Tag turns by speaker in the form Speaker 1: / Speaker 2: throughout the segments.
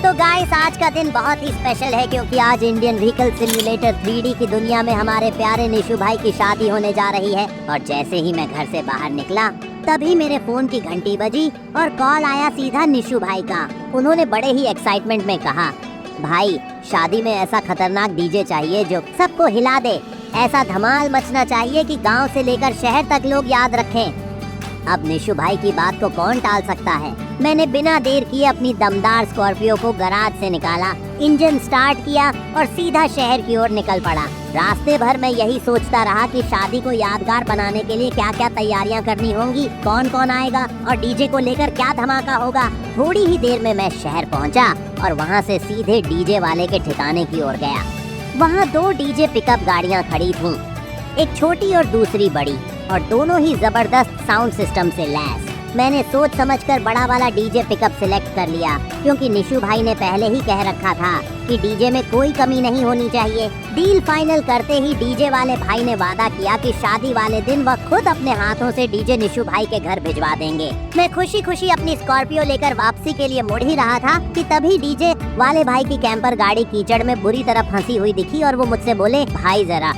Speaker 1: तो गाइस आज का दिन बहुत ही स्पेशल है क्योंकि आज इंडियन व्हीकल सिम्युलेटर 3D की दुनिया में हमारे प्यारे निशु भाई की शादी होने जा रही है। और जैसे ही मैं घर से बाहर निकला तभी मेरे फोन की घंटी बजी और कॉल आया सीधा निशु भाई का। उन्होंने बड़े ही एक्साइटमेंट में कहा, भाई शादी में ऐसा खतरनाक डीजे चाहिए जो सबको हिला दे। ऐसा धमाल मचना चाहिए कि गांव से लेकर शहर तक लोग याद रखें। अब निशु भाई की बात को कौन टाल सकता है। मैंने बिना देर किए अपनी दमदार स्कॉर्पियो को गराज से निकाला, इंजन स्टार्ट किया और सीधा शहर की ओर निकल पड़ा। रास्ते भर मैं यही सोचता रहा कि शादी को यादगार बनाने के लिए क्या क्या तैयारियां करनी होंगी, कौन कौन आएगा और डीजे को लेकर क्या धमाका होगा। थोड़ी ही देर में मैं शहर पहुंचा और वहां से सीधे डीजे वाले के ठिकाने की ओर गया। वहां 2 डीजे पिकअप गाड़ियां खड़ी थीं, एक छोटी और दूसरी बड़ी, और दोनों ही जबरदस्त साउंड सिस्टम से लैस। मैंने सोच समझकर बड़ा वाला डीजे पिकअप सिलेक्ट कर लिया क्योंकि निशु भाई ने पहले ही कह रखा था कि डीजे में कोई कमी नहीं होनी चाहिए। डील फाइनल करते ही डीजे वाले भाई ने वादा किया कि शादी वाले दिन वह खुद अपने हाथों से डीजे निशु भाई के घर भिजवा देंगे। मैं खुशी खुशी अपनी स्कॉर्पियो लेकर वापसी के लिए मुड़ ही रहा था कि तभी डीजे वाले भाई की कैंपर गाड़ी कीचड़ में बुरी तरह फंसी हुई दिखी और वो मुझसे बोले, भाई जरा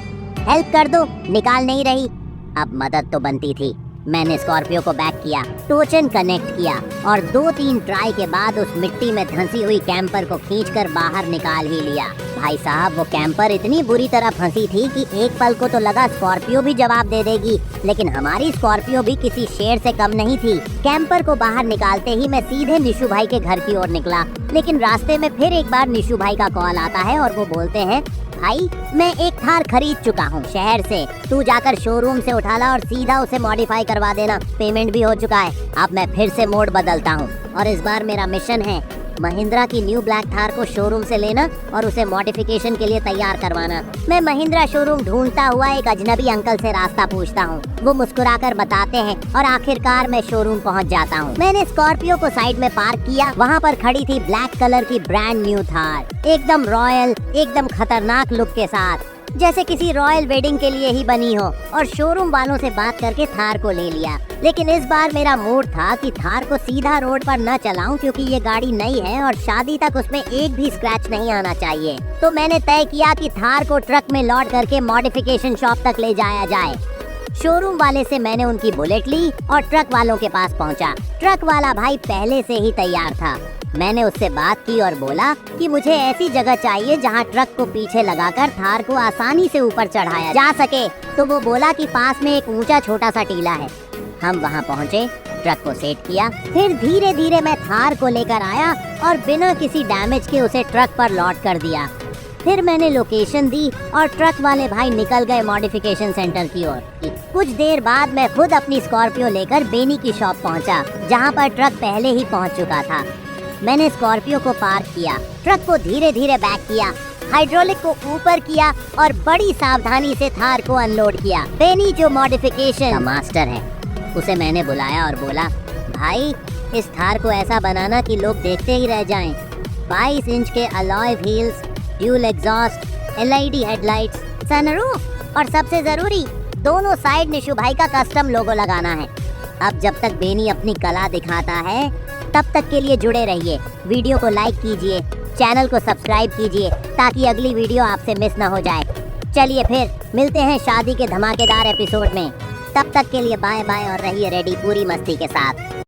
Speaker 1: हेल्प कर दो, निकाल नहीं रही। अब मदद तो बनती थी। मैंने स्कॉर्पियो को बैक किया, टोचन कनेक्ट किया और 2-3 ट्राई के बाद उस मिट्टी में धंसी हुई कैंपर को खींचकर बाहर निकाल ही लिया। भाई साहब, वो कैंपर इतनी बुरी तरह फंसी थी कि एक पल को तो लगा स्कॉर्पियो भी जवाब दे देगी, लेकिन हमारी स्कॉर्पियो भी किसी शेर से कम नहीं थी। कैंपर को बाहर निकालते ही मैं सीधे निशु भाई के घर की ओर निकला, लेकिन रास्ते में फिर एक बार निशु भाई का कॉल आता है और वो बोलते हैं, भाई मैं एक थार खरीद चुका हूँ शहर से, तू जाकर शोरूम से उठा ला और सीधा उसे मॉडिफाई करवा देना। पेमेंट भी हो चुका है। अब मैं फिर से मोड बदलता हूँ और इस बार मेरा मिशन है महिंद्रा की न्यू ब्लैक थार को शोरूम से लेना और उसे मॉडिफिकेशन के लिए तैयार करवाना। मैं महिंद्रा शोरूम ढूंढता हुआ एक अजनबी अंकल से रास्ता पूछता हूँ। वो मुस्कुराकर बताते हैं और आखिरकार मैं शोरूम पहुँच जाता हूँ। मैंने स्कॉर्पियो को साइड में पार्क किया। वहाँ पर खड़ी थी ब्लैक कलर की ब्रांड न्यू थार, एकदम रॉयल, एकदम खतरनाक लुक के साथ, जैसे किसी रॉयल वेडिंग के लिए ही बनी हो। और शोरूम वालों से बात करके थार को ले लिया। लेकिन इस बार मेरा मूड था कि थार को सीधा रोड पर न चलाऊं क्योंकि ये गाड़ी नई है और शादी तक उसमें एक भी स्क्रैच नहीं आना चाहिए। तो मैंने तय किया कि थार को ट्रक में लोड करके मॉडिफिकेशन शॉप तक ले जाया जाए। शोरूम वाले से मैंने उनकी बुलेट ली और ट्रक वालों के पास पहुंचा। ट्रक वाला भाई पहले से ही तैयार था। मैंने उससे बात की और बोला कि मुझे ऐसी जगह चाहिए जहां ट्रक को पीछे लगाकर थार को आसानी से ऊपर चढ़ाया जा सके। तो वो बोला कि पास में एक ऊंचा छोटा सा टीला है। हम वहां पहुंचे, ट्रक को सेट किया, फिर धीरे धीरे मैं थार को लेकर आया और बिना किसी डैमेज के उसे ट्रक पर लोड कर दिया। फिर मैंने लोकेशन दी और ट्रक वाले भाई निकल गए मॉडिफिकेशन सेंटर की ओर। कुछ देर बाद मैं खुद अपनी स्कॉर्पियो लेकर बेनी की शॉप पहुंचा, जहां पर ट्रक पहले ही पहुंच चुका था। मैंने स्कॉर्पियो को पार्क किया, ट्रक को धीरे धीरे बैक किया, हाइड्रोलिक को ऊपर किया और बड़ी सावधानी से थार को अनलोड किया। बेनी जो मॉडिफिकेशन का मास्टर है, उसे मैंने बुलाया और बोला, भाई इस थार को ऐसा बनाना कि लोग देखते ही रह जाएं। 22 इंच के alloy wheels, dual exhaust, LED headlights, sunroof और सबसे जरूरी दोनों साइड निशु भाई का कस्टम लोगो लगाना है। अब जब तक बेनी अपनी कला दिखाता है तब तक के लिए जुड़े रहिए। वीडियो को लाइक कीजिए, चैनल को सब्सक्राइब कीजिए ताकि अगली वीडियो आपसे मिस न हो जाए। चलिए फिर मिलते हैं शादी के धमाकेदार एपिसोड में। तब तक के लिए बाय बाय और रहिए रेडी पूरी मस्ती के साथ।